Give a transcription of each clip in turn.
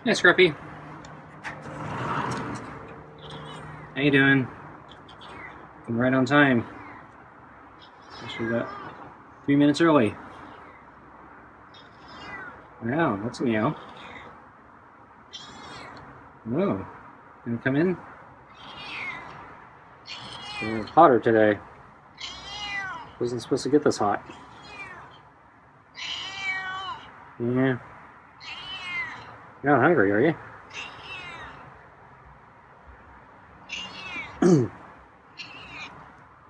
Hey, Scruffy. How you doing? I'm right on time. Actually got 3 minutes early. Wow, that's a meow. Oh, gonna come in? It's hotter today. Wasn't supposed to get this hot. Yeah. You're not hungry, are you?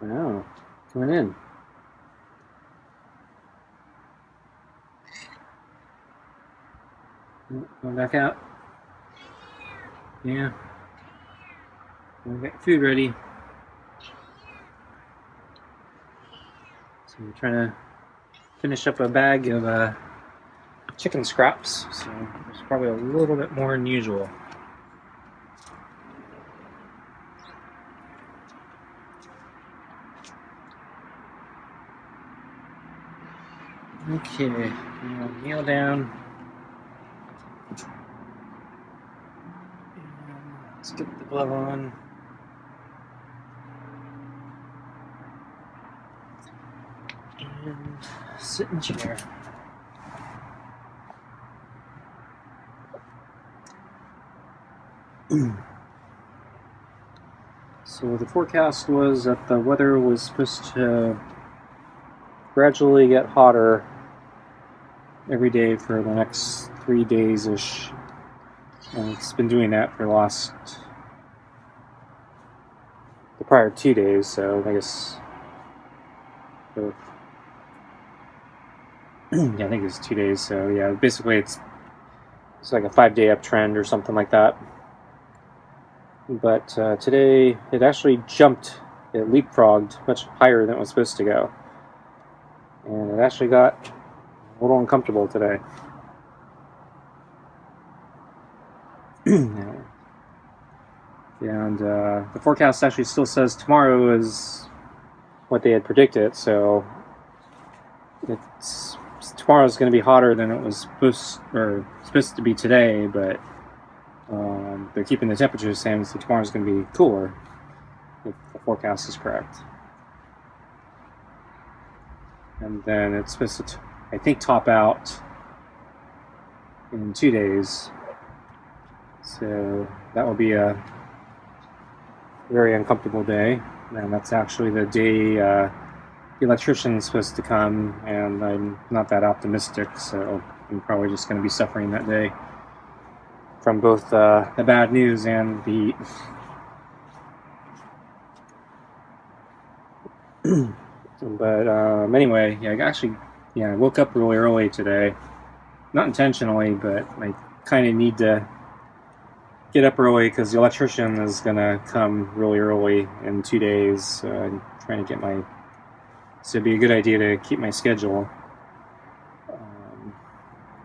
Wow, coming in. Going back out. Yeah. We'll get food ready. So we're trying to finish up a bag of chicken scraps. So there's probably a little bit more than usual. Okay, now kneel down. Let's get the glove on. And sit in the chair. So the forecast was that the weather was supposed to gradually get hotter every day for the next 3 days-ish. And it's been doing that for the prior 2 days, so I guess both. Yeah, I think it's 2 days, so yeah, basically it's like a 5-day uptrend or something like that. But today it actually jumped, it leapfrogged much higher than it was supposed to go. And it actually got a little uncomfortable today. And the forecast actually still says tomorrow is what they had predicted, so tomorrow's going to be hotter than it was supposed to be today, but they're keeping the temperature the same, so tomorrow's going to be cooler if the forecast is correct. And then it's supposed to, I think, top out in 2 days. So that will be a very uncomfortable day. And that's actually the day the electrician's supposed to come, and I'm not that optimistic, so I'm probably just going to be suffering that day from both the bad news and the heat. But anyway, I woke up really early today. Not intentionally, but I kind of need to get up early because the electrician is going to come really early in 2 days. So I'm trying to get so it'd be a good idea to keep my schedule.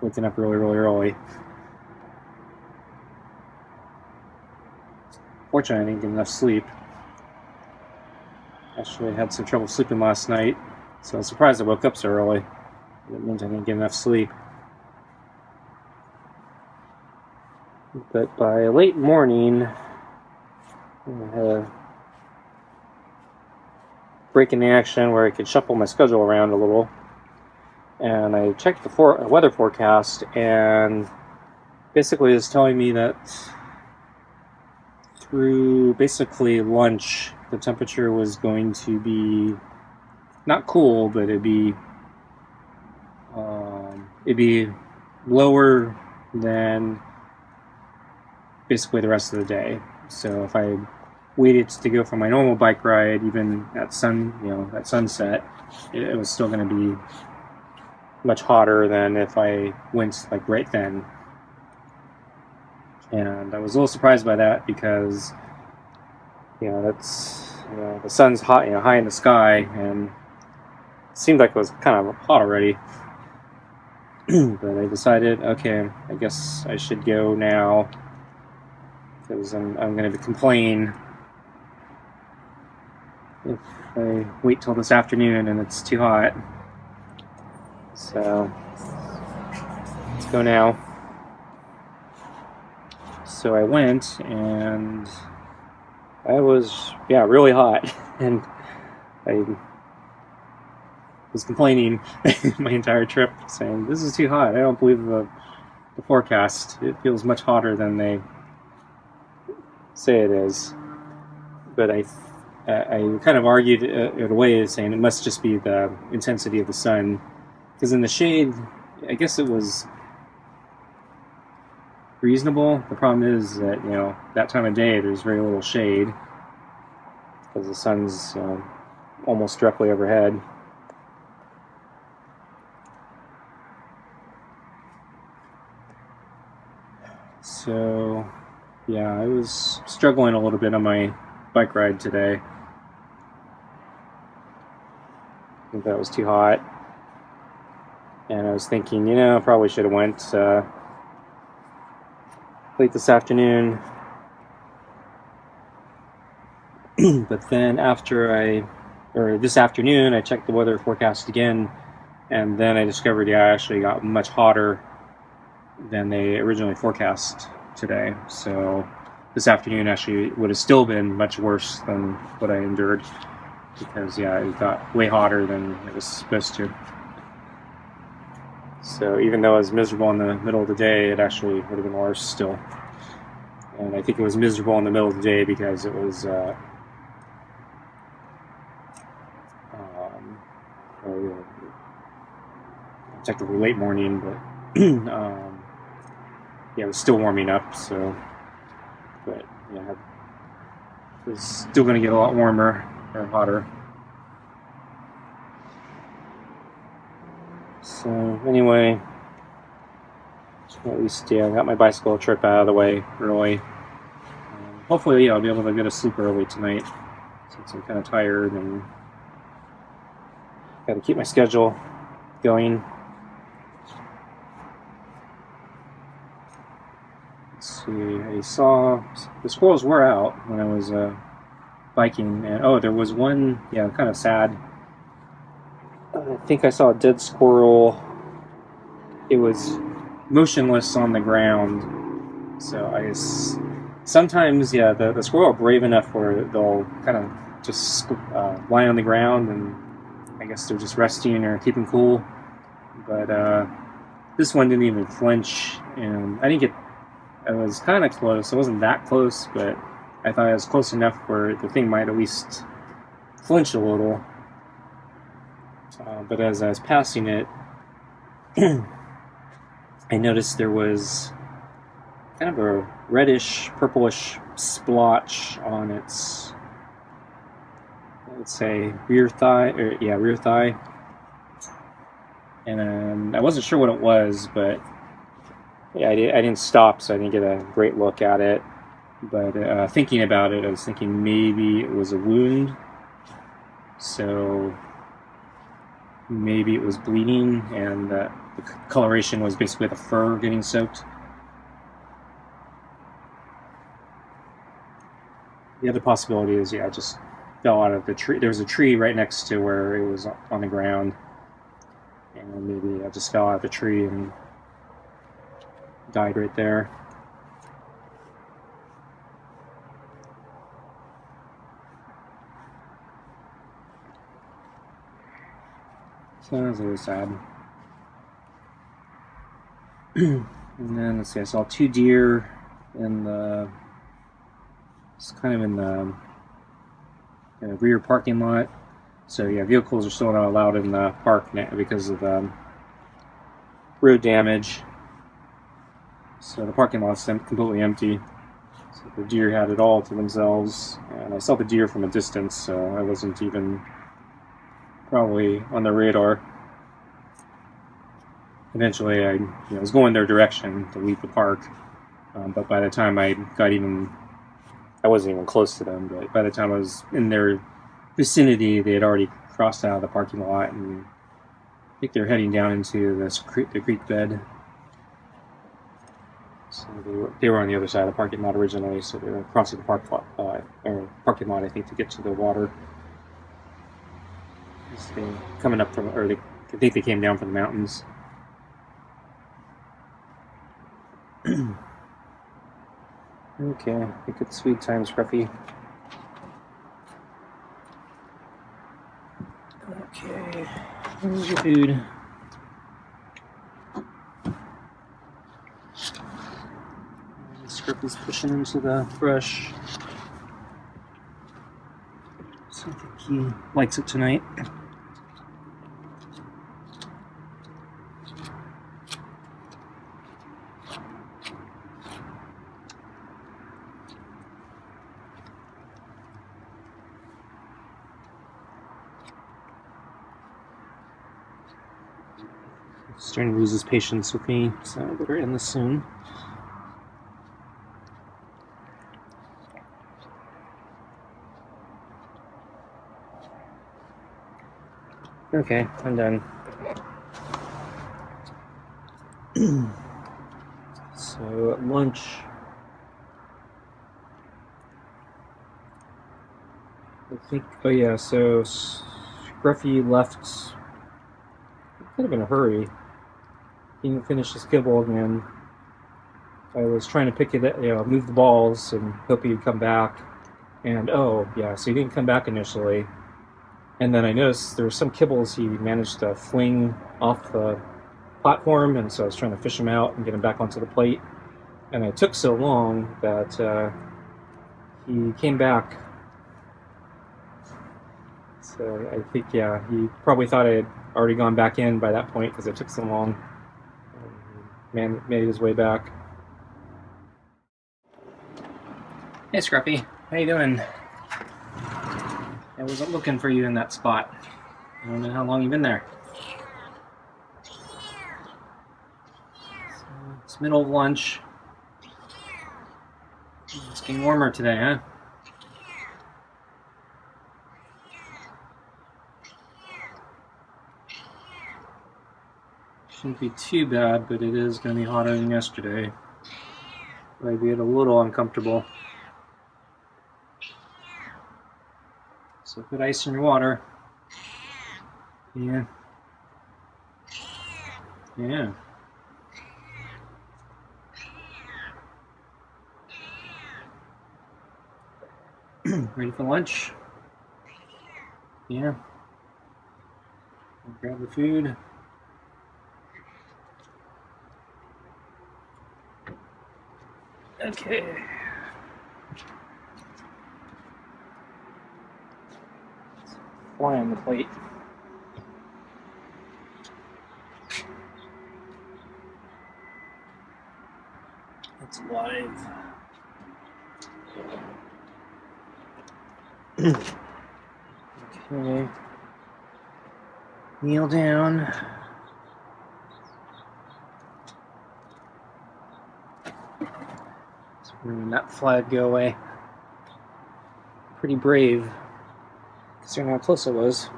Waking up really early. Fortunately, I didn't get enough sleep. Actually, I had some trouble sleeping last night, so I was surprised I woke up so early. That means I didn't get enough sleep. But by late morning, I had a break in the action where I could shuffle my schedule around a little. And I checked the weather forecast, and basically it's telling me that through basically lunch, the temperature was going to be not cool, but it'd be lower than basically the rest of the day. So if I waited to go for my normal bike ride, even at sunset, it was still going to be much hotter than if I went like right then. And I was a little surprised by that because that's the sun's hot, high in the sky, and it seemed like it was kind of hot already. But I decided, okay, I guess I should go now because I'm going to complain if I wait till this afternoon and it's too hot. So let's go now. So I went, and I was, really hot, and I was complaining my entire trip, saying, this is too hot. I don't believe the forecast. It feels much hotter than they say it is. But I kind of argued it away, saying it must just be the intensity of the sun. Because in the shade, I guess it was reasonable. The problem is that, that time of day there's very little shade because the sun's almost directly overhead. So, I was struggling a little bit on my bike ride today. I think that was too hot. And I was thinking, I probably should have went late this afternoon. But then this afternoon, I checked the weather forecast again, and then I discovered, it actually got much hotter than they originally forecast today. So this afternoon actually would have still been much worse than what I endured, because it got way hotter than it was supposed to. So even though I was miserable in the middle of the day, it actually would have been worse still. And I think it was miserable in the middle of the day because it was technically late morning, but it was still warming up. So, but it was still going to get a lot warmer or hotter. So anyway, at least I got my bicycle trip out of the way early. Hopefully, I'll be able to go to sleep early tonight, since I'm kind of tired and got to keep my schedule going. Let's see. I saw the squirrels were out when I was biking, and there was one. Kind of sad. I think I saw a dead squirrel. It was motionless on the ground. So I guess sometimes, the squirrel are brave enough where they'll kind of just lie on the ground, and I guess they're just resting or keeping cool. But this one didn't even flinch, and I was kind of close. It wasn't that close, but I thought I was close enough where the thing might at least flinch a little. But as I was passing it, I noticed there was kind of a reddish, purplish splotch on its, let's say, rear thigh. And I wasn't sure what it was, but I didn't stop, so I didn't get a great look at it. But thinking about it, I was thinking maybe it was a wound. So maybe it was bleeding, and the coloration was basically the fur getting soaked. The other possibility is, it just fell out of the tree. There was a tree right next to where it was on the ground, and maybe I just fell out of the tree and died right there. So that was really sad. And then, let's see, I saw 2 deer in the rear parking lot. So vehicles are still not allowed in the park now because of road damage. So the parking lot's completely empty. So the deer had it all to themselves, and I saw the deer from a distance, so I wasn't even probably on the radar. Eventually, I was going their direction to leave the park, but by the time I wasn't even close to them. But by the time I was in their vicinity, they had already crossed out of the parking lot, and I think they're heading down into the creek bed. So they were on the other side of the parking lot originally, so they were crossing the parking lot, I think, to get to the water. Coming up from, I think they came down from the mountains. Okay, I think it's food time, Scruffy. Okay, here's your food. Scruffy's pushing into the brush. So I think he likes it tonight. He's starting to lose his patience with me, so I better end this soon. Okay, I'm done. So at lunch, I think, oh yeah, so Scruffy left kind of in a hurry. He didn't finish his kibble, and I was trying to pick it, move the balls and hope he'd come back. And oh yeah, so he didn't come back initially. And then I noticed there were some kibbles he managed to fling off the platform, and so I was trying to fish him out and get him back onto the plate. And it took so long that he came back. So I think, yeah, he probably thought I had already gone back in by that point because it took so long. Man made his way back. Hey, Scruffy. How you doing? I wasn't looking for you in that spot. I don't know how long you've been there. So it's middle of lunch. It's getting warmer today, huh? Shouldn't be too bad, but it is going to be hotter than yesterday. Maybe it's a little uncomfortable. So put ice in your water. Yeah. Yeah. Ready for lunch? Yeah. I'll grab the food. Okay. Fly on the plate. It's live. Okay. Kneel down. So when that flag go away. Pretty brave, considering how close it was.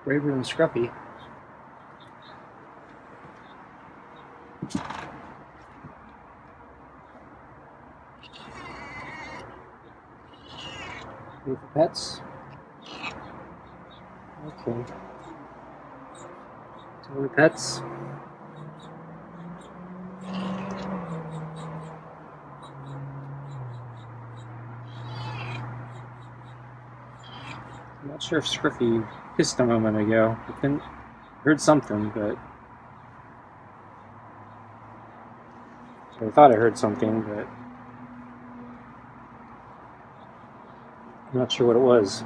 Braver than Scruffy. Ready for pets? Okay. Tell the pets. I'm not sure if Scruffy hissed a moment ago. I heard something, but I thought I heard something, but I'm not sure what it was.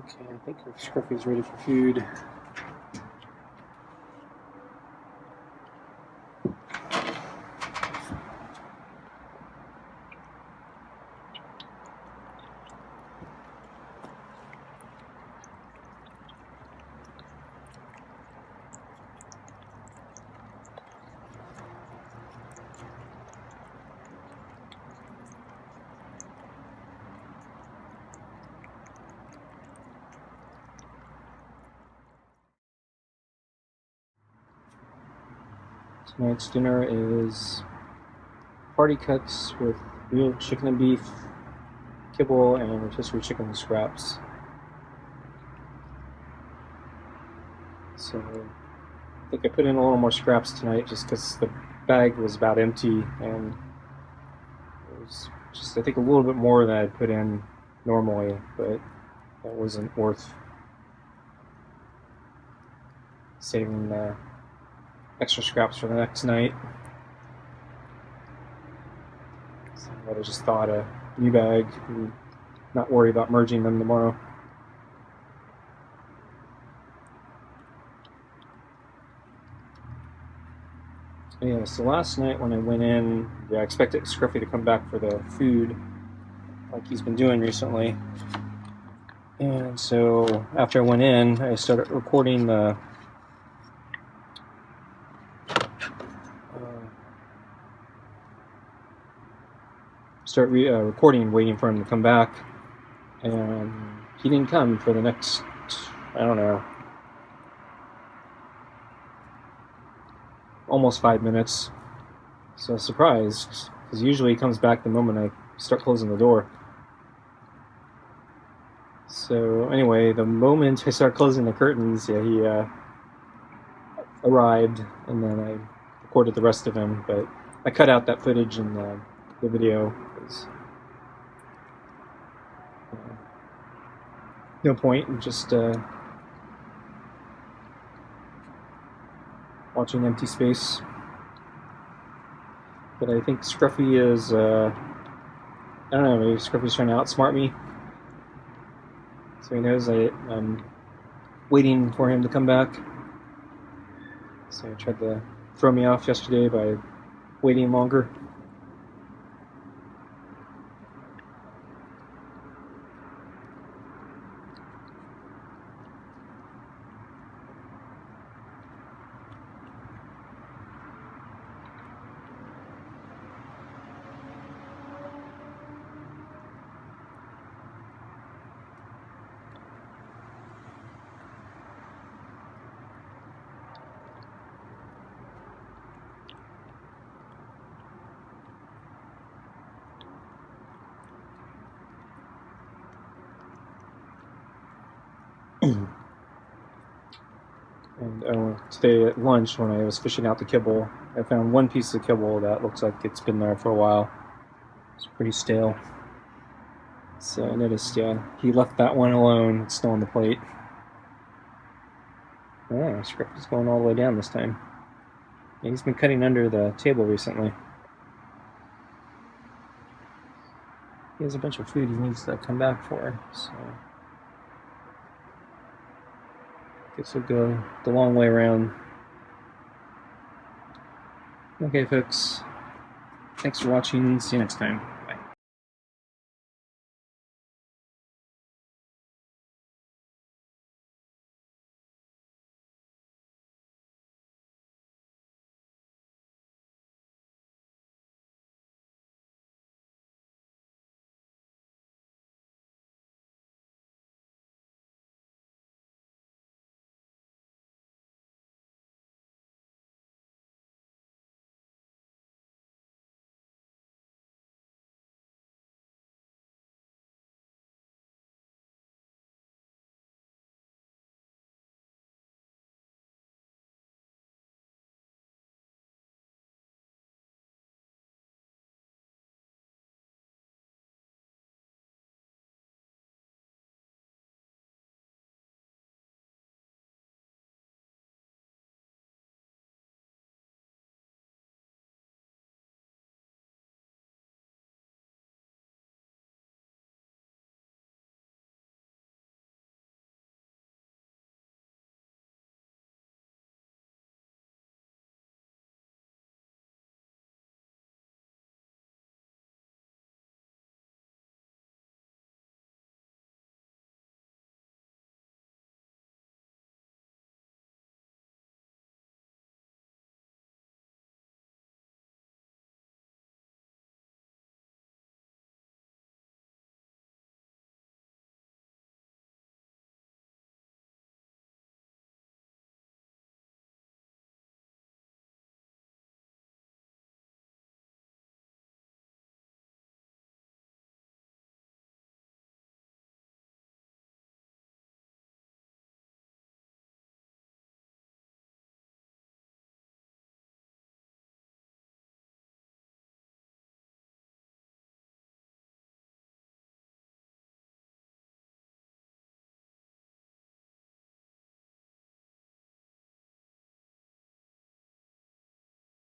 Okay, I think Scruffy's ready for food. Tonight's dinner is party cuts with real chicken and beef, kibble, and rotisserie chicken scraps. So I think I put in a little more scraps tonight just because the bag was about empty, and it was just, I think, a little bit more than I'd put in normally, but that wasn't worth saving the extra scraps for the next night. So I just thought a new bag and not worry about merging them tomorrow. Yeah, so last night when I went in, I expected Scruffy to come back for the food like he's been doing recently. And so after I went in, I started recording the recording, waiting for him to come back, and he didn't come for the next, I don't know, almost 5 minutes. So I was surprised, because usually he comes back the moment I start closing the door. So anyway, the moment I start closing the curtains, yeah, he arrived, and then I recorded the rest of him, but I cut out that footage in the video. No point in just watching empty space. But I think Scruffy is, I don't know, maybe Scruffy's trying to outsmart me. So he knows I'm waiting for him to come back. So he tried to throw me off yesterday by waiting longer. And today at lunch, when I was fishing out the kibble, I found one piece of kibble that looks like it's been there for a while. It's pretty stale. So I noticed, yeah, he left that one alone. It's still on the plate. Oh, Script is going all the way down this time. Yeah, he's been cutting under the table recently. He has a bunch of food he needs to come back for, so guess we'll go the long way around. Okay, folks. Thanks for watching. See you next time.